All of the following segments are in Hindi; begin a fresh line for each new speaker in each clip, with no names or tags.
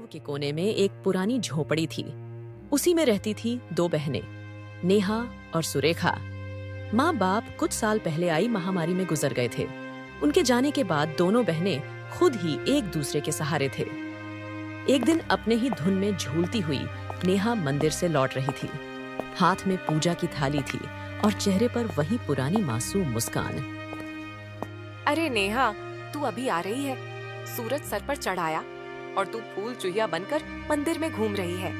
गांव के कोने में एक पुरानी झोपड़ी थी। उसी में रहती थी दो बहनें, नेहा और सुरेखा। माँ बाप कुछ साल पहले आई महामारी में गुजर गए थे। उनके जाने के बाद दोनों बहनें खुद ही एक दूसरे के सहारे थे। एक दिन अपने ही धुन में झूलती हुई नेहा मंदिर से लौट रही थी। हाथ में पूजा की थाली थी और चेहरे पर वही पुरानी मासूम मुस्कान।
अरे नेहा, तू अभी आ रही है? सूरज सर पर चढ़ाया और तू फूल चुहिया बनकर मंदिर में घूम रही है।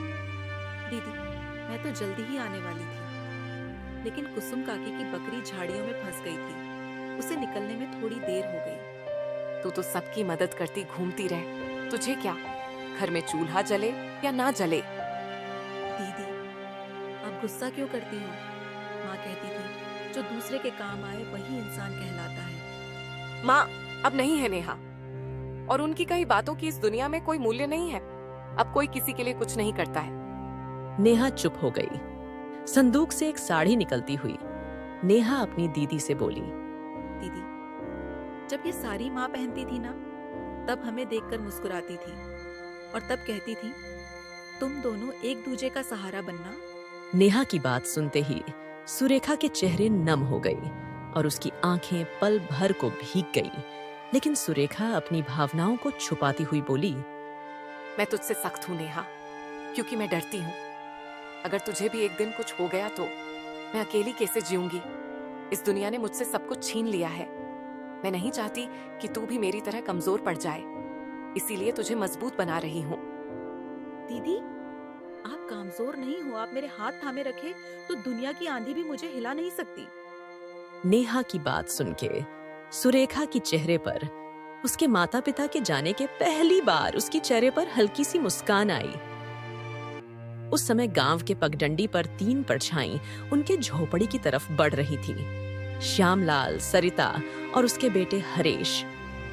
दीदी, मैं तो जल्दी ही आने वाली थी, लेकिन कुसुम काकी की बकरी झाड़ियों में फंस गई थी। उसे निकलने में थोड़ी देर हो गई।
तू तो सबकी मदद करती घूमती रह, तुझे क्या घर में चूल्हा जले या ना जले।
दीदी, आप गुस्सा क्यों करती हो? माँ कहती थी, जो दूसरे के काम आए वही इंसान कहलाता है।
माँ अब नहीं है नेहा, और उनकी कई बातों की इस दुनिया में कोई मूल्य नहीं है। अब कोई किसी के लिए कुछ नहीं करता है।
नेहा चुप हो गई। संदूक से एक साड़ी निकलती हुई नेहा अपनी दीदी से बोली,
दीदी, जब ये सारी माँ पहनती थी ना, तब हमें देखकर मुस्कुराती थी और तब कहती थी, तुम दोनों एक दूजे का सहारा बनना।
नेहा की बात सुनते ही सुरेखा के चेहरे नम हो गई और उसकी आंखें पल भर को भीग गई। लेकिन सुरेखा अपनी भावनाओं को छुपाती हुई बोली,
मैं तुझसे सख्त हूँ नेहा, क्योंकि मैं डरती हूँ। अगर तुझे भी एक दिन कुछ हो गया तो मैं अकेली कैसे जीऊंगी? इस दुनिया ने मुझसे सब कुछ छीन लिया है। मैं नहीं चाहती कि तू भी मेरी तरह कमजोर पड़ जाए, इसीलिए तुझे मजबूत बना रही हूँ।
दीदी, आप कमजोर नहीं हो। आप मेरे हाथ थामे रखे तो दुनिया की आंधी भी मुझे हिला नहीं सकती।
नेहा की बात सुन के सुरेखा की चेहरे पर उसके माता पिता के जाने के पहली बार उसकी चेहरे पर हल्की सी मुस्कान आई। उस समय गांव के पगडंडी पर 3 परछाई उनके झोपड़ी की तरफ बढ़ रही थी। श्यामलाल, सरिता और उसके बेटे हरेश,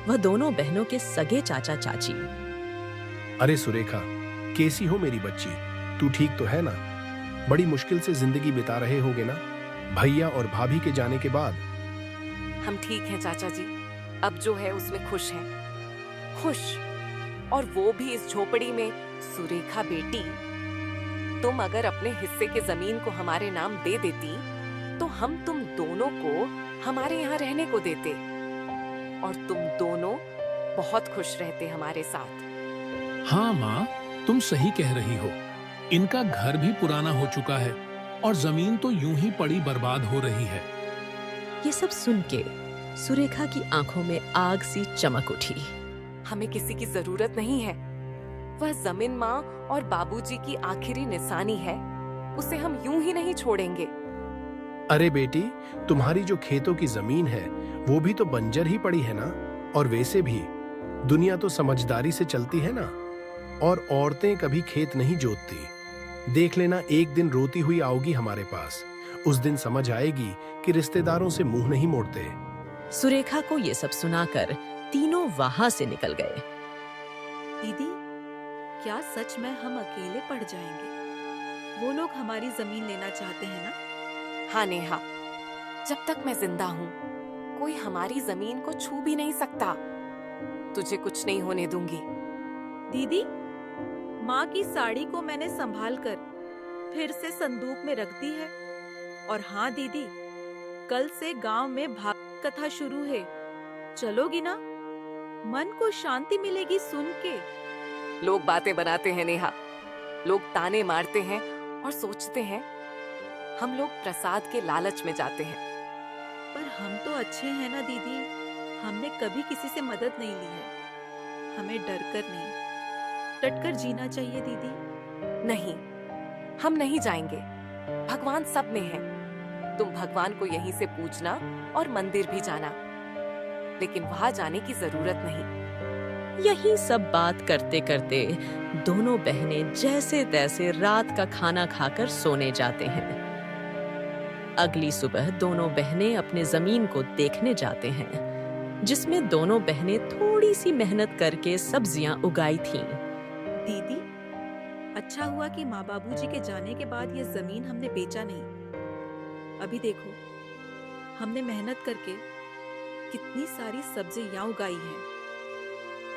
वह दोनों बहनों के सगे चाचा चाची।
अरे सुरेखा, कैसी हो मेरी बच्ची? तू ठीक तो है ना? बड़ी मुश्किल से जिंदगी बिता रहे होगे ना, भैया और भाभी के जाने के बाद?
हम ठीक हैं चाचा जी, अब जो है उसमें खुश हैं। खुश, और वो भी इस झोपड़ी में। सुरेखा बेटी, तुम अगर अपने हिस्से के जमीन को हमारे नाम दे देती तो हम तुम दोनों को हमारे यहाँ रहने को देते और तुम दोनों बहुत खुश रहते हमारे साथ।
हाँ माँ, तुम सही कह रही हो। इनका घर भी पुराना हो चुका है और जमीन तो यूं ही पड़ी बर्बाद हो रही है।
ये सब सुन के सुरेखा की आंखों में आग सी चमक उठी।
हमें किसी की जरूरत नहीं है। वह जमीन माँ और बाबूजी की आखिरी निशानी है, उसे हम यूं ही नहीं छोड़ेंगे।
अरे बेटी, तुम्हारी जो खेतों की जमीन है वो भी तो बंजर ही पड़ी है ना। और वैसे भी दुनिया तो समझदारी से चलती है ना, और औरतें कभी खेत नहीं जोतती। देख लेना, एक दिन रोती हुई आओगी हमारे पास। उस दिन समझ आएगी कि रिश्तेदारों से मुंह नहीं मोड़ते।
सुरेखा को ये सब सुनाकर तीनों वहां से निकल गए।
दीदी, क्या सच में हम अकेले पड़ जाएंगे? वो लोग हमारी जमीन लेना चाहते हैं ना?
हाँ नेहा, जब तक मैं जिंदा हूँ कोई हमारी जमीन को छू भी नहीं सकता। तुझे कुछ नहीं होने दूंगी।
दीदी, माँ की साड़ी को मैंने संभाल कर फिर से संदूक में रख दी है। और हाँ दीदी, कल से गांव में भागवत कथा शुरू है, चलोगी ना? मन को शांति मिलेगी सुन के।
लोग बातें बनाते हैं नेहा, लोग ताने मारते हैं और सोचते हैं हम लोग प्रसाद के लालच में जाते हैं।
पर हम तो अच्छे हैं ना दीदी, हमने कभी किसी से मदद नहीं ली है। हमें डर कर नहीं, डटकर जीना चाहिए दीदी।
नहीं, हम नहीं जाएंगे। भगवान सब में है। तुम भगवान को यहीं से पूजना और मंदिर भी जाना, लेकिन वहां जाने की जरूरत नहीं।
यही सब बात करते करते दोनों बहनें जैसे तैसे रात का खाना खाकर सोने जाते हैं। अगली सुबह दोनों बहनें अपने जमीन को देखने जाते हैं, जिसमें दोनों बहनें थोड़ी सी मेहनत करके सब्जियां उगाई थीं।
दीदी, अच्छा हुआ कि माँ बाबूजी के जाने के बाद ये जमीन हमने बेचा नहीं। अभी देखो, हमने मेहनत करके कितनी सारी सब्जियां उगाई हैं।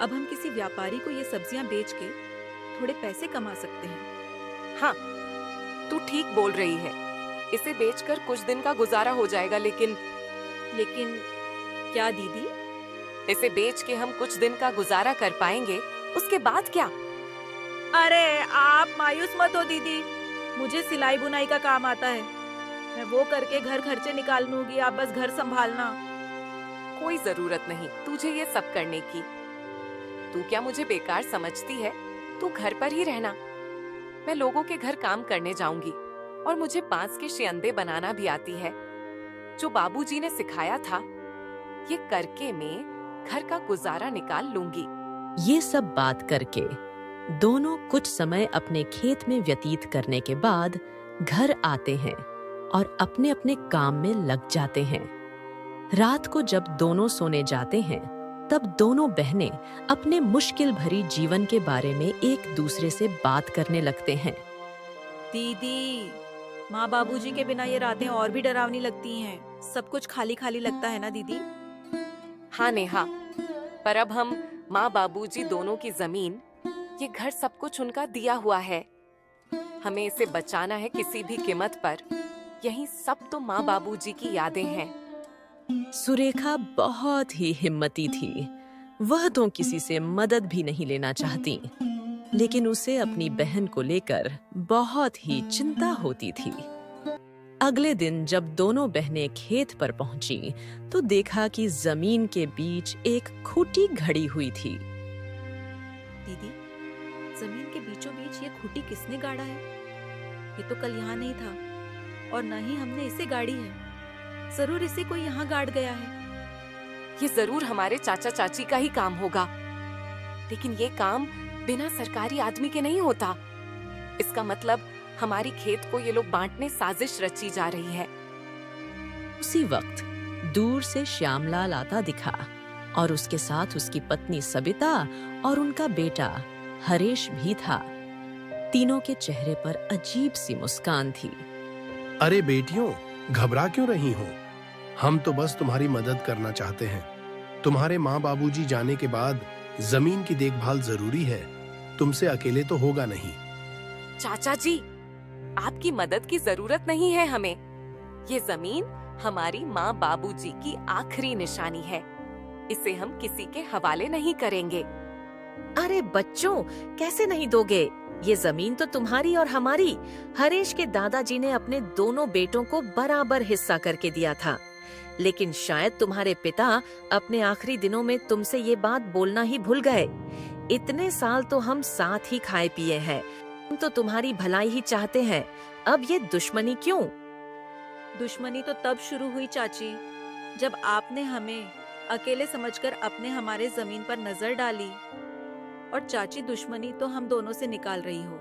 अब हम किसी व्यापारी को ये सब्जियां बेच के थोड़े पैसे कमा सकते हैं।
हाँ, तू ठीक बोल रही है। इसे बेचकर कुछ दिन का गुजारा हो जाएगा, लेकिन
क्या दीदी?
इसे बेच के हम कुछ दिन का गुजारा कर पाएंगे, उसके बाद क्या?
अरे आप मायूस मत हो दीदी, मुझे सिलाई बुनाई का काम आता है। मैं वो करके घर खर्चे निकाल लूंगी, आप बस घर संभालना।
कोई जरूरत नहीं तुझे ये सब करने की। तू क्या मुझे बेकार समझती है? तू घर पर ही रहना। मैं लोगों के घर काम करने जाऊंगी और मुझे बांस के शियंदे बनाना भी आती है, जो बाबूजी ने सिखाया था। ये करके मैं घर का गुजारा निकाल लूंगी।
ये सब बात करके दोनों कुछ समय अपने खेत में व्यतीत करने के बाद घर आते हैं और अपने अपने काम में लग जाते हैं। रात को जब दोनों सोने जाते हैं, तब दोनों बहनें अपने मुश्किल भरी जीवन के बारे में एक दूसरे से बात करने लगते हैं।
दीदी, माँ बाबूजी के बिना ये रातें और भी डरावनी लगती हैं। सब कुछ खाली खाली लगता है ना दीदी?
हाँ नेहा, पर अब हम माँ बाबूजी दोनों की जमीन, ये घर सब कुछ उनका दिया हुआ है। हमें इसे बचाना है किसी भी कीमत पर। यही सब तो माँ बाबूजी की यादें हैं।
सुरेखा बहुत ही हिम्मती थी। वह तो किसी से मदद भी नहीं लेना चाहती, लेकिन उसे अपनी बहन को लेकर बहुत ही चिंता होती थी। अगले दिन जब दोनों बहनें खेत पर पहुंची, तो देखा कि जमीन के बीच एक खूंटी घड़ी हुई थी।
दीदी, जमीन के बीचों बीच ये खूंटी किसने गाड़ा है? ये तो कल यहाँ नहीं था और न ही हमने इसे गाड़ी है। जरूर इसे कोई यहाँ गाड़ गया है।
ये जरूर हमारे चाचा चाची का ही काम होगा, लेकिन ये काम बिना सरकारी आदमी के नहीं होता। इसका मतलब हमारी खेत को ये लोग बांटने साजिश रची जा रही है।
उसी वक्त दूर से श्यामलाल आता दिखा और उसके साथ उसकी पत्नी सबिता और उनका बेटा हरेश भी था। तीनों के चेहरे पर अजीब सी मुस्कान थी।
अरे बेटियों, घबरा क्यों रही हो? हम तो बस तुम्हारी मदद करना चाहते हैं। तुम्हारे माँ बाबूजी जाने के बाद जमीन की देखभाल जरूरी है। तुमसे अकेले तो होगा नहीं।
चाचा जी, आपकी मदद की जरूरत नहीं है हमें। ये जमीन हमारी माँ बाबूजी की आखिरी निशानी है। इसे हम किसी के हवाले नहीं करेंगे।
अरे बच्चों, कैसे नहीं दोगे? ये जमीन तो तुम्हारी और हमारी। हरेश के दादाजी ने अपने दोनों बेटों को बराबर हिस्सा करके दिया था, लेकिन शायद तुम्हारे पिता अपने आखिरी दिनों में तुमसे ये बात बोलना ही भूल गए। इतने साल तो हम साथ ही खाए पिए हैं। हम तो तुम्हारी भलाई ही चाहते हैं। अब ये दुश्मनी क्यों?
दुश्मनी तो तब शुरू हुई चाची, जब आपने हमें अकेले समझकर अपने हमारे जमीन पर नजर डाली। और चाची, दुश्मनी तो हम दोनों से निकाल रही हो।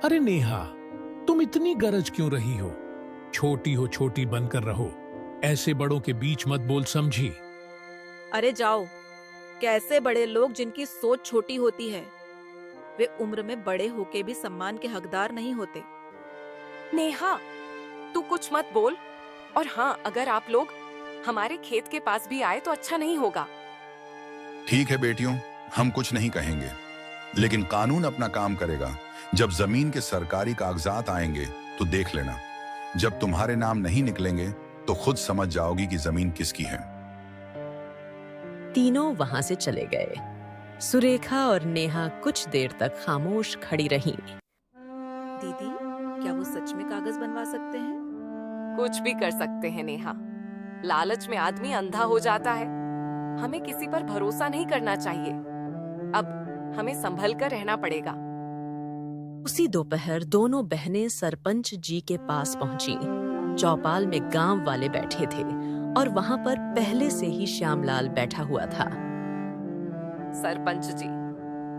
अरे नेहा, तुम इतनी गरज क्यों रही हो? छोटी हो छोटी बनकर रहो। ऐसे बड़ों के बीच मत बोल, समझी?
अरे जाओ। कैसे बड़े लोग जिनकी सोच छोटी होती है, वे उम्र में बड़े होके भी सम्मान के हकदार नहीं होते।
नेहा, तू कुछ मत बोल। और हाँ, अगर आप लोग हमारे खेत के पास भी आए तो अच्छा नहीं होगा।
ठीक है बेटियों, हम कुछ नहीं कहेंगे, लेकिन कानून अपना काम करेगा। जब जमीन के सरकारी कागजात आएंगे तो देख लेना। जब तुम्हारे नाम नहीं निकलेंगे तो खुद समझ जाओगी कि जमीन किसकी है।
तीनों वहां से चले गए। सुरेखा और नेहा कुछ देर तक खामोश खड़ी रहीं।
दीदी, क्या वो सच में कागज बनवा सकते हैं?
कुछ भी कर सकते हैं नेहा। लालच में आदमी अंधा हो जाता है। हमें किसी पर भरोसा नहीं करना चाहिए। अब हमें संभल कर रहना पड़ेगा।
उसी दोपहर दोनों बहनें सरपंच जी के पास पहुंची। चौपाल में गांव वाले बैठे थे और वहां पर पहले से ही श्यामलाल बैठा हुआ था।
सरपंच जी,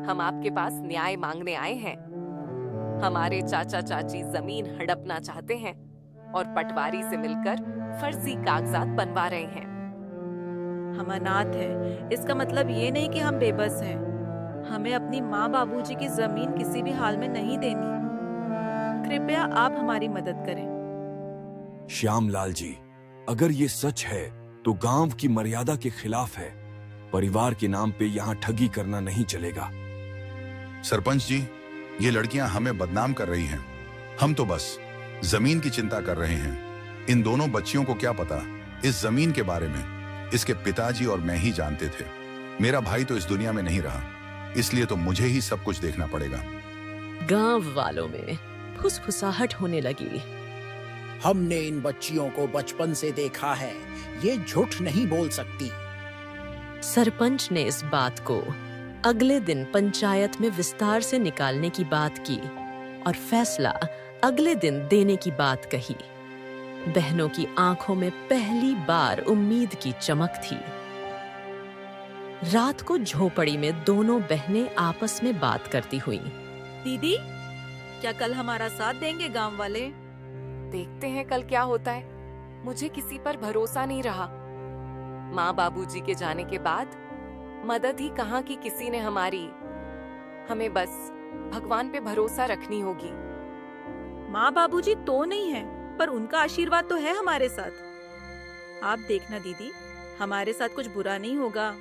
हम आपके पास न्याय मांगने आए हैं। हमारे चाचा चाची जमीन हड़पना चाहते हैं और पटवारी से मिलकर फर्जी कागजात बनवा रहे हैं।
हम अनाथ हैं, इसका मतलब ये नहीं कि हम बेबस हैं। हमें अपनी माँ बाबूजी की जमीन किसी भी हाल में नहीं देनी। कृपया आप हमारी मदद करें।
श्यामलाल जी, अगर ये सच है तो गांव की मर्यादा के खिलाफ है। परिवार के नाम पे यहाँ ठगी करना नहीं चलेगा।
सरपंच जी, ये लड़कियां हमें बदनाम कर रही हैं। हम तो बस जमीन की चिंता कर रहे हैं। इन दोनों बच्चियों को क्या पता इस जमीन के बारे में। इसके पिताजी और मैं ही जानते थे। मेरा भाई तो इस दुनिया में नहीं रहा, इसलिए तो मुझे ही सब कुछ देखना पड़ेगा।
गांव वालों में फुसफुसाहट होने लगी।
हमने इन बच्चियों को बचपन से देखा है, ये झूठ नहीं बोल सकती।
सरपंच ने इस बात को अगले दिन पंचायत में विस्तार से निकालने की बात की और फैसला अगले दिन देने की बात कही। बहनों की आंखों में पहली बार उम्मीद की चमक थी। रात को झोपड़ी में दोनों बहनें आपस में बात करती हुईं।
दीदी, क्या कल हमारा साथ देंगे गांव वाले?
देखते हैं कल क्या होता है। मुझे किसी पर भरोसा नहीं रहा। माँ बाबूजी के जाने के बाद मदद ही कहाँ की किसी ने हमारी। हमें बस भगवान पे भरोसा रखनी होगी।
माँ बाबूजी तो नहीं है, पर उनका आशीर्वाद तो है हमारे साथ। आप देखना दीदी, हमारे साथ कुछ बुरा नहीं होगा।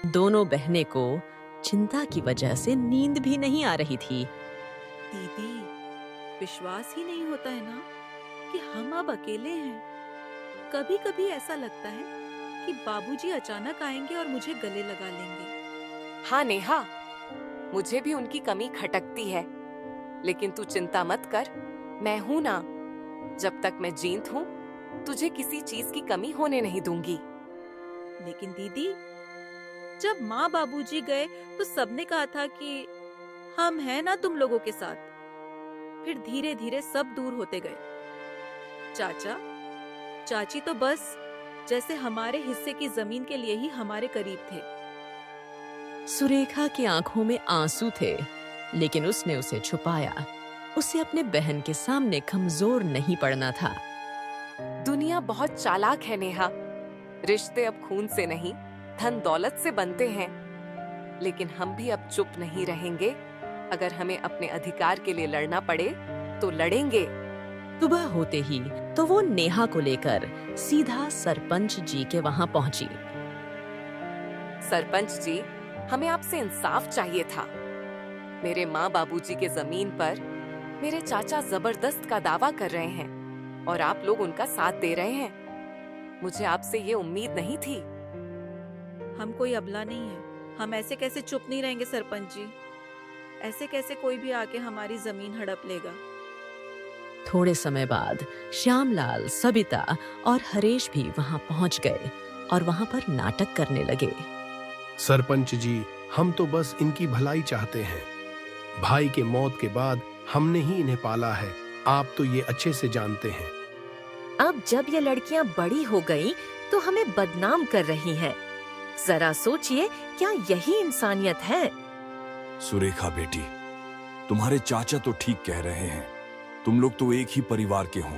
दोनों बहनें को चिंता की वजह से नींद भी नहीं आ रही थी।
दीदी, विश्वास ही नहीं होता है ना कि हम अब अकेले हैं। कभी कभी ऐसा लगता है कि बाबूजी अचानक आएंगे और मुझे गले लगा लेंगे।
हाँ नेहा, मुझे भी उनकी कमी खटकती है, लेकिन तू चिंता मत कर, मैं हूं ना। जब तक मैं जीवित हूं, तुझे किसी चीज की कमी होने नहीं दूंगी।
लेकिन दीदी, जब माँ बाबूजी गए तो सबने कहा था कि हम हैं ना तुम लोगों के साथ। फिर धीरे धीरे सब दूर होते गए। चाचा चाची तो बस जैसे हमारे हिस्से की जमीन के लिए ही हमारे करीब थे।
सुरेखा की आंखों में आंसू थे, लेकिन उसने उसे छुपाया। उसे अपने बहन के सामने कमजोर नहीं पड़ना था।
दुनिया बहुत चालाक है नेहा। रिश्ते अब खून से नहीं, धन दौलत से बनते हैं। लेकिन हम भी अब चुप नहीं रहेंगे। अगर हमें अपने अधिकार के लिए लड़ना पड़े तो लड़ेंगे।
सुबह होते ही तो वो नेहा को लेकर सीधा सरपंच जी के वहां पहुंची।
सरपंच जी, हमें आपसे इंसाफ चाहिए था। मेरे माँ बाबूजी के जमीन पर मेरे चाचा जबरदस्त का दावा कर रहे हैं और आप लोग उनका साथ दे रहे हैं। मुझे आपसे ये उम्मीद नहीं थी।
हम कोई अबला नहीं है। हम ऐसे कैसे चुप नहीं रहेंगे सरपंच जी? ऐसे कैसे कोई भी आके हमारी जमीन हड़प लेगा?
थोड़े समय बाद श्यामलाल, सबिता और हरेश भी वहां पहुंच गए और वहां पर नाटक करने लगे।
सरपंच जी, हम तो बस इनकी भलाई चाहते हैं। भाई के मौत के बाद हमने ही इन्हें पाला है, आप तो ये अच्छे से जानते हैं।
अब जब ये लड़कियां बड़ी हो गईं, तो हमें बदनाम कर रही हैं। जरा सोचिए, क्या यही इंसानियत है?
सुरेखा बेटी, तुम्हारे चाचा तो ठीक कह रहे हैं। तुम लोग तो एक ही परिवार के हो।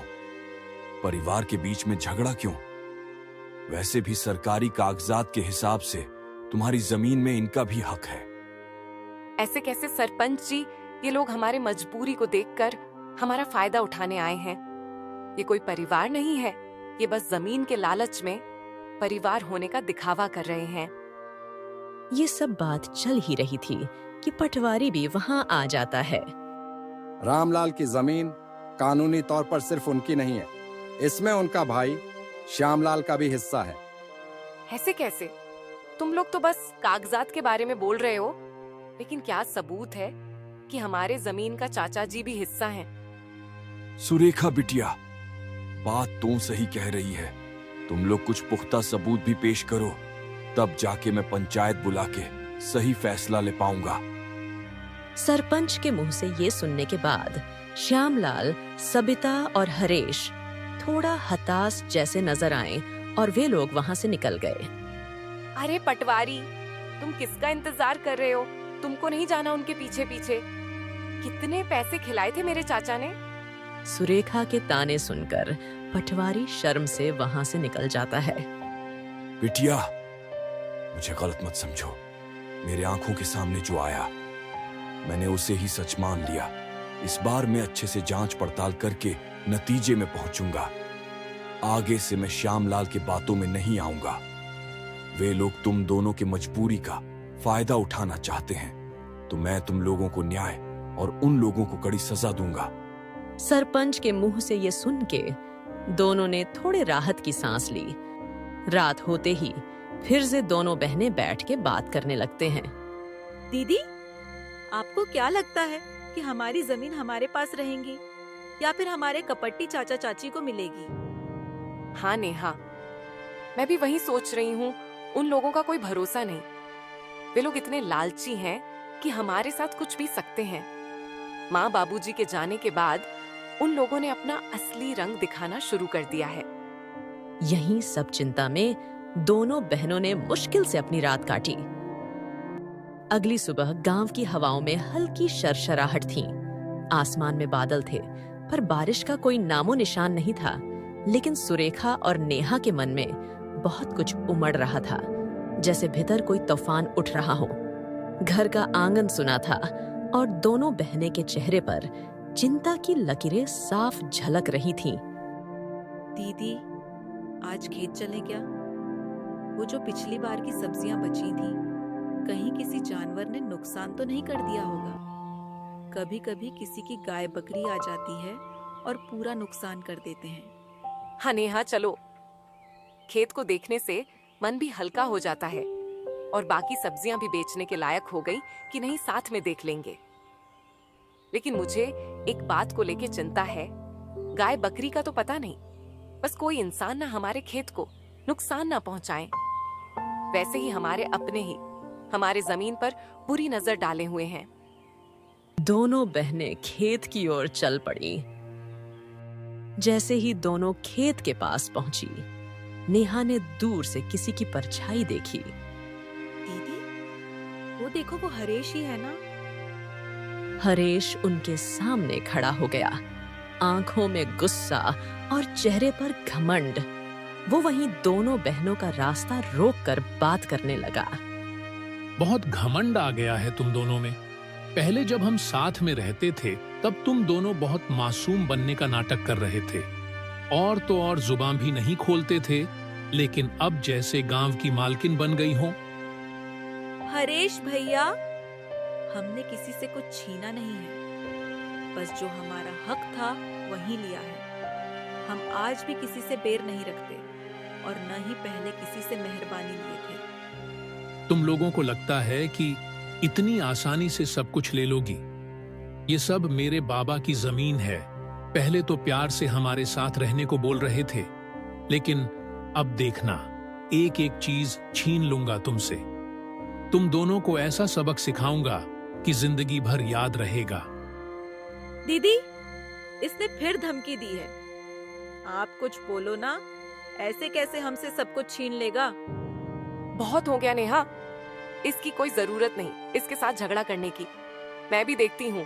परिवार के बीच में झगड़ा क्यों? वैसे भी सरकारी कागजात के हिसाब से तुम्हारी जमीन में इनका भी हक है।
ऐसे कैसे सरपंच जी? ये लोग हमारे मजबूरी को देखकर हमारा फायदा उठाने आए हैं। ये कोई परिवार नहीं है। ये बस जमीन के लालच में परिवार होने का दिखावा कर रहे हैं।
ये सब बात चल ही रही थी कि पटवारी भी वहां आ जाता है।
रामलाल की जमीन कानूनी तौर पर सिर्फ उनकी नहीं है, इसमें उनका भाई श्यामलाल का भी हिस्सा है।
ऐसे कैसे? तुम लोग तो बस कागजात के बारे में बोल रहे हो, लेकिन क्या सबूत है कि हमारे जमीन का चाचा जी भी हिस्सा हैं?
सुरेखा बिटिया, बात तू सही कह रही है। तुम लोग कुछ पुख्ता सबूत भी पेश करो, तब जाके मैं पंचायत बुला के सही फैसला ले पाऊंगा।
सरपंच के मुंह से ये सुनने के बाद श्यामलाल, सबिता और हरेश थोड़ा हताश जैसे नजर आए और वे लोग वहां से निकल गए।
अरे पटवारी, तुम किसका इंतजार कर रहे हो? तुमको नहीं जाना उनके पीछे पीछे? कितने पैसे खिलाए थे मेरे चाचा ने?
सुरेखा के ताने सुनकर पटवारी शर्म से वहां से निकल जाता है।
बिटिया, मुझे गलत मत समझो। मेरे आंखों के सामने जो आया, मैंने उसे ही सच मान लिया। इस बार मैं अच्छे से जांच पड़ताल करके नतीजे में पहुंचूंगा। आगे से मैं श्यामलाल की बातों में नहीं आऊंगा। वे लोग तुम दोनों की मजबूरी का फायदा उठाना चाहते हैं, तो मैं तुम लोगों को न्याय और उन लोगों को कड़ी सजा दूंगा।
सरपंच के मुंह से ये सुन के दोनों ने थोड़े राहत की सांस ली। रात होते ही फिर से दोनों बहनें बैठ के बात करने लगते हैं।
दीदी, आपको क्या लगता है कि हमारी जमीन हमारे पास रहेंगी या फिर हमारे कपट्टी चाचा चाची को मिलेगी?
हाँ नेहा, मैं भी वही सोच रही हूँ। उन लोगों का कोई भरोसा नहीं। वे लोग इतने लालची हैं कि हमारे साथ कुछ भी सकते हैं। माँ बाबूजी के जाने के बाद उन लोगों ने अपना असली रंग दिखाना शुरू कर दिया है।
यहीं सब चिंता में दोनों बहनों ने मुश्किल से अपनी रात काटी। अगली सुबह गांव की हवाओं में हल्की शरशराहट थी। आसमान में बादल थे, पर बारिश का कोई नामो निशान नहीं था। लेकिन सुरेखा और नेहा के मन में बहुत कुछ उमड़ रहा था, जैसे भीतर कोई तूफान उठ रहा हो। घर का आंगन सुना था और दोनों बहनें के चेहरे पर चिंता की लकीरें साफ झलक रही थीं।
दीदी, आज खेत चलें क्या? वो जो पिछली बार की सब्जियां बची थी, कहीं किसी जानवर ने नुकसान तो नहीं कर दिया होगा? कभी कभी किसी की गाय बकरी आ जाती है और पूरा नुकसान कर देते हैं।
हाँ नेहा, चलो। खेत को देखने से मन भी हल्का हो जाता है और बाकी सब्जियां भी बेचने के लायक हो गई कि नहीं, साथ में देख लेंगे। लेकिन मुझे एक बात को लेके चिंता है। गाय बकरी का तो पता नहीं, बस कोई इंसान ना हमारे खेत को नुकसान ना पहुंचाए। वैसे ही हमारे अपने ही हमारे जमीन पर बुरी नजर डाले हुए हैं।
दोनों बहनें खेत की ओर चल पड़ी। जैसे ही दोनों खेत के पास पहुंची, नेहा ने दूर से किसी की परछाई देखी।
दीदी, वो देखो, वो हरेश ही है ना?
हरेश उनके सामने खड़ा हो गया, आंखों में गुस्सा और चेहरे पर घमंड। वो वहीं दोनों बहनों का रास्ता रोककर बात करने लगा।
बहुत घमंड आ गया है तुम दोनों में। पहले जब हम साथ में रहते थे, तब तुम दोनों बहुत मासूम बनने का नाटक कर रहे थे और तो और जुबान भी नहीं खोलते थे। लेकिन अब जैसे गांव की मालकिन बन गई हो।
हरेश भैया, हमने किसी से कुछ छीना नहीं है, बस जो हमारा हक था वही लिया है। हम आज भी किसी से बैर नहीं रखते और न ही पहले किसी से मेहरबानी लिए थे।
तुम लोगों को लगता है कि इतनी आसानी से सब कुछ ले लोगी। ये सब मेरे बाबा की जमीन है। पहले तो प्यार से हमारे साथ रहने को बोल रहे थे, लेकिन अब देखना, एक एक चीज छीन लूंगा तुमसे। तुम दोनों को ऐसा सबक सिखाऊंगा कि जिंदगी भर याद रहेगा।
दीदी, इसने फिर धमकी दी है। आप कुछ बोलो ना, ऐसे कैसे हमसे सब कुछ छीन लेगा?
बहुत हो गया नेहा, इसकी कोई जरूरत नहीं इसके साथ झगड़ा करने की। मैं भी देखती हूँ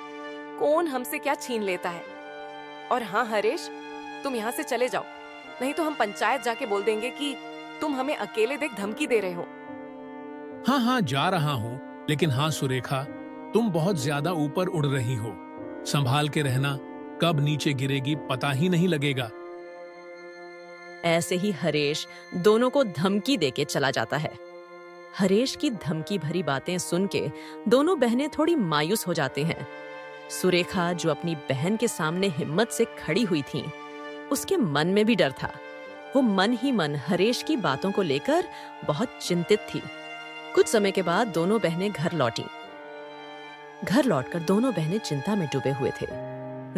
कौन हमसे क्या छीन लेता है। और हाँ हरेश, तुम यहाँ से चले जाओ, नहीं तो हम पंचायत जाके बोल देंगे कि तुम हमें अकेले देख धमकी दे रहे हो।
हाँ हाँ, जा रहा हूँ। लेकिन हाँ सुरेखा, तुम बहुत ज्यादा ऊपर उड़ रही हो। संभाल के रहना, कब नीचे गिरेगी पता ही नहीं लगेगा।
ऐसे ही हरेश दोनों को धमकी देके चला जाता है। हरेश की धमकी भरी बातें सुन के दोनों बहनें थोड़ी मायूस हो जाती हैं। सुरेखा, जो अपनी बहन के सामने हिम्मत से खड़ी हुई थी, उसके मन में भी डर था। वो मन ही मन हरेश की बातों को लेकर बहुत चिंतित थी। कुछ समय के बाद दोनों बहनें घर लौटी। घर लौटकर दोनों बहनें चिंता में डूबे हुए थे।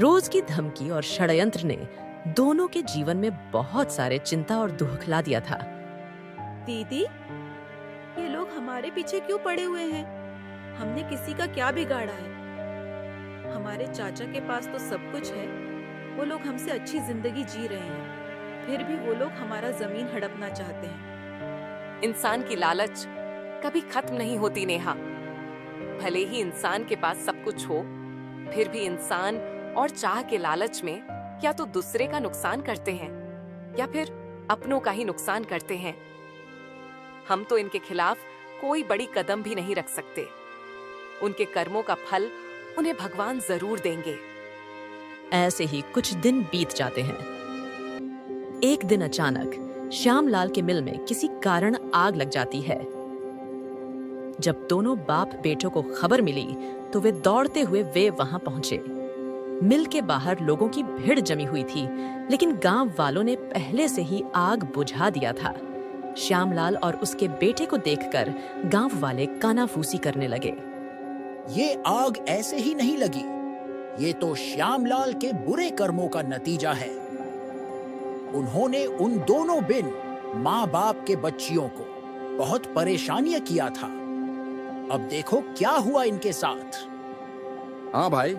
रोज की धमकी और षड्यंत्र ने दोनों के जीवन में बहुत सारे चिंता और दुख खिला दिया था।
दीदी, ये लोग हमारे पीछे क्यों पड़े हुए हैं? हमने किसी का क्या बिगाड़ा है? हमारे चाचा के पास तो सब कुछ है, वो लोग हमसे अच्छी जिंदगी जी रहे हैं, फिर भी वो लोग हमारा जमीन हड़पना चाहते हैं।
इंसान की लालच कभी खत्म नहीं होती नेहा। भले ही इंसान के पास सब कुछ हो, फिर भी इंसान और चाह के लालच में या तो दूसरे का नुकसान करते हैं या फिर अपनों का ही नुकसान करते हैं। हम तो इनके खिलाफ कोई बड़ी कदम भी नहीं रख सकते। उनके कर्मों का फल उन्हें भगवान जरूर देंगे।
ऐसे ही कुछ दिन बीत जाते हैं। एक दिन अचानक श्यामलाल के मिल में किसी कारण आग लग जाती है। जब दोनों बाप बेटों को खबर मिली तो वे दौड़ते हुए वहां पहुंचे। मिल के बाहर लोगों की भीड़ जमी हुई थी, लेकिन गांव वालों ने पहले से ही आग बुझा दिया था। श्यामलाल और उसके बेटे को देखकर गांव वाले कानाफूसी करने लगे।
ये आग ऐसे ही नहीं लगी, ये तो श्यामलाल के बुरे कर्मों का नतीजा है। उन्होंने उन दोनों बिन माँ बाप के बच्चियों को बहुत परेशानियां किया था। अब देखो क्या हुआ इनके साथ।
हाँ भाई,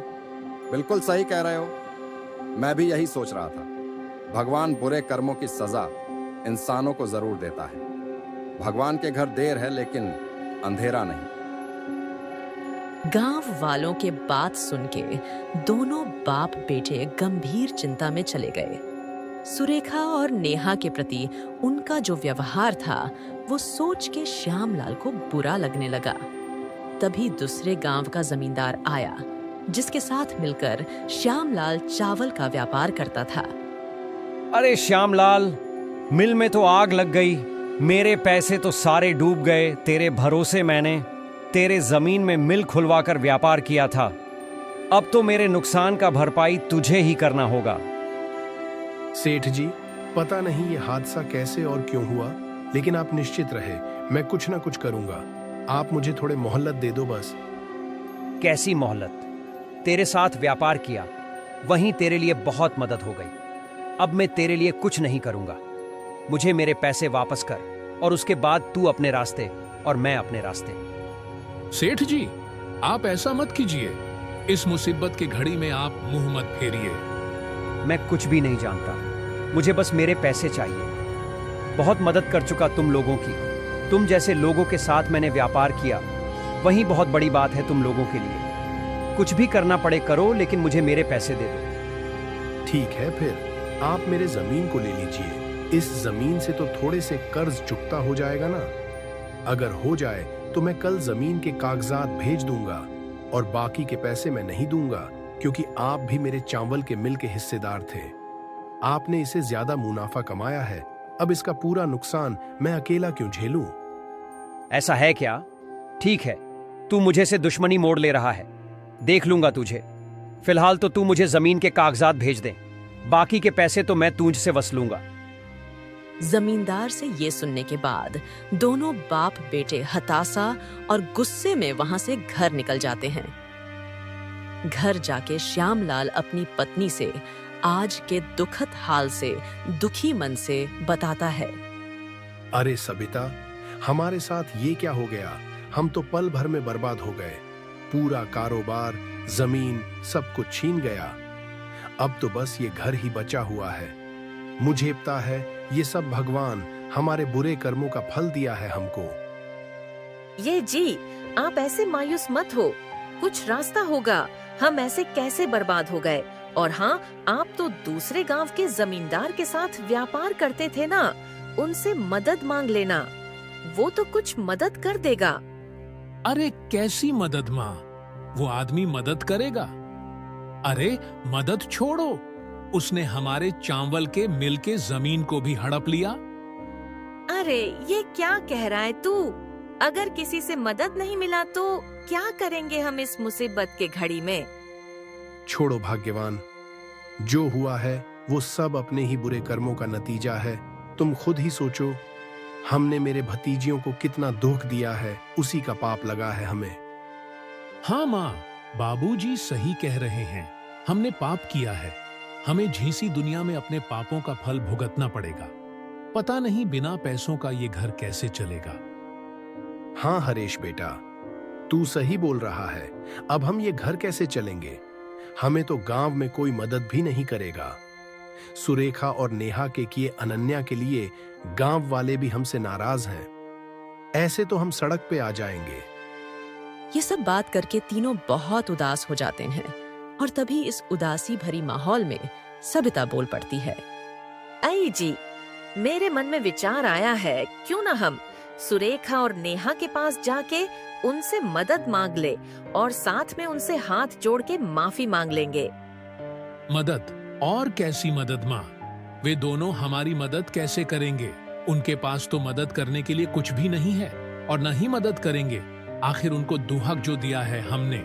बिल्कुल सही कह रहे हो। मैं भी यही सोच रहा था। भगवान बुरे कर्मों की सजा इंसानों को जरूर देता है। भगवान के घर देर है लेकिन अंधेरा नहीं।
गांव वालों के बात सुन के दोनों बाप बेटे गंभीर चिंता में चले गए। सुरेखा और नेहा के प्रति उनका जो व्यवहार था वो सोच के श्यामलाल को बुरा लगने लगा। तभी दूसरे गांव का जमींदार आया, जिसके साथ मिलकर श्यामलाल चावल का व्यापार करता था।
अरे श्यामलाल, मिल में तो आग लग गई, मेरे पैसे तो सारे डूब गए। तेरे भरोसे मैंने तेरे जमीन में मिल खुलवाकर व्यापार किया था। अब तो मेरे नुकसान का भरपाई तुझे ही करना होगा।
सेठ जी, पता नहीं ये हादसा कैसे और क्यों हुआ, लेकिन आप निश्चित रहे, मैं कुछ ना कुछ करूंगा। आप मुझे थोड़े मोहलत दे दो बस।
कैसी मोहलत? तेरे साथ व्यापार किया, वहीं तेरे लिए बहुत मदद हो गई। अब मैं तेरे लिए कुछ नहीं करूंगा। मुझे मेरे पैसे वापस कर और उसके बाद तू अपने रास्ते और मैं अपने रास्ते।
सेठ जी, आप ऐसा मत कीजिए। इस मुसीबत की घड़ी में आप मुंह मत फेरिए।
मैं कुछ भी नहीं जानता, मुझे बस मेरे पैसे चाहिए। बहुत मदद कर चुका तुम लोगों की। तुम जैसे लोगों के साथ मैंने व्यापार किया, वही बहुत बड़ी बात है तुम लोगों के लिए। कुछ भी करना पड़े करो, लेकिन मुझे मेरे पैसे दे दो।
ठीक है, फिर आप मेरे जमीन को ले लीजिए। इस जमीन से तो थोड़े से कर्ज चुकता हो जाएगा ना। अगर हो जाए तो मैं कल जमीन के कागजात भेज दूंगा, और बाकी के पैसे मैं नहीं दूंगा, क्योंकि आप भी मेरे चावल के मिल के हिस्सेदार थे। आपने इसे ज्यादा मुनाफा कमाया है, अब इसका पूरा नुकसान मैं अकेला क्यों झेलूं?
ऐसा है क्या? ठीक है, तू मुझे से दुश्मनी मोड़ ले रहा है, देख लूंगा तुझे। फिलहाल तो तू मुझे जमीन के कागजात भेज दे, बाकी के पैसे तो मैं तुझसे वसूलूंगा।
जमींदार से ये सुनने के बाद दोनों बाप बेटे हताशा और गुस्से में वहां से घर निकल जाते हैं। घर जाके श्यामलाल अपनी पत्नी से आज के दुखद हाल से दुखी मन से बताता है।
अरे सबिता, हमारे साथ ये क्या हो गया? हम तो पल भर में बर्बाद हो गए। पूरा कारोबार, जमीन, सब कुछ छीन गया। अब तो बस ये घर ही बचा हुआ है। मुझे पता है ये सब भगवान हमारे बुरे कर्मों का फल दिया है हमको।
ये जी, आप ऐसे मायूस मत हो, कुछ रास्ता होगा। हम ऐसे कैसे बर्बाद हो गए? और हाँ, आप तो दूसरे गांव के जमींदार के साथ व्यापार करते थे ना, उनसे मदद मांग लेना, वो तो कुछ मदद कर देगा।
अरे कैसी मदद माँ? वो आदमी मदद करेगा? अरे मदद छोड़ो, उसने हमारे चावल के मिल के जमीन को भी हड़प लिया।
अरे ये क्या कह रहा है तू? अगर किसी से मदद नहीं मिला तो क्या करेंगे हम इस मुसीबत के घड़ी में?
छोड़ो भाग्यवान, जो हुआ है वो सब अपने ही बुरे कर्मों का नतीजा है। तुम खुद ही सोचो, हमने मेरे भतीजियों को कितना दुख दिया है, उसी का पाप लगा है हमें।
हाँ माँ, बाबूजी सही कह रहे हैं। हमने पाप किया है, हमें झीसी दुनिया में अपने पापों का फल भुगतना पड़ेगा। पता नहीं बिना पैसों का ये घर कैसे चलेगा।
हाँ हरेश बेटा, तू सही बोल रहा है। अब हम ये घर कैसे चलेंगे? हमें तो गांव में कोई मदद भी नहीं करेगा। सुरेखा और नेहा के किए अनन्या के लिए गांव वाले भी हमसे नाराज हैं। ऐसे तो हम सड़क पे आ जाएंगे।
ये सब बात करके तीनों बहुत उदास हो जाते हैं, और तभी इस उदासी भरी माहौल में सबिता बोल पड़ती है।
आई जी, मेरे मन में विचार आया है, क्यों ना हम सुरेखा और नेहा के पास जाके उनसे मदद मांग ले और साथ में उनसे हाथ जोड़ के माफी मांग लेंगे।
मदद? और कैसी मदद माँ? वे दोनों हमारी मदद कैसे करेंगे? उनके पास तो मदद करने के लिए कुछ भी नहीं है और न ही मदद करेंगे। आखिर उनको दुहक जो दिया है हमने,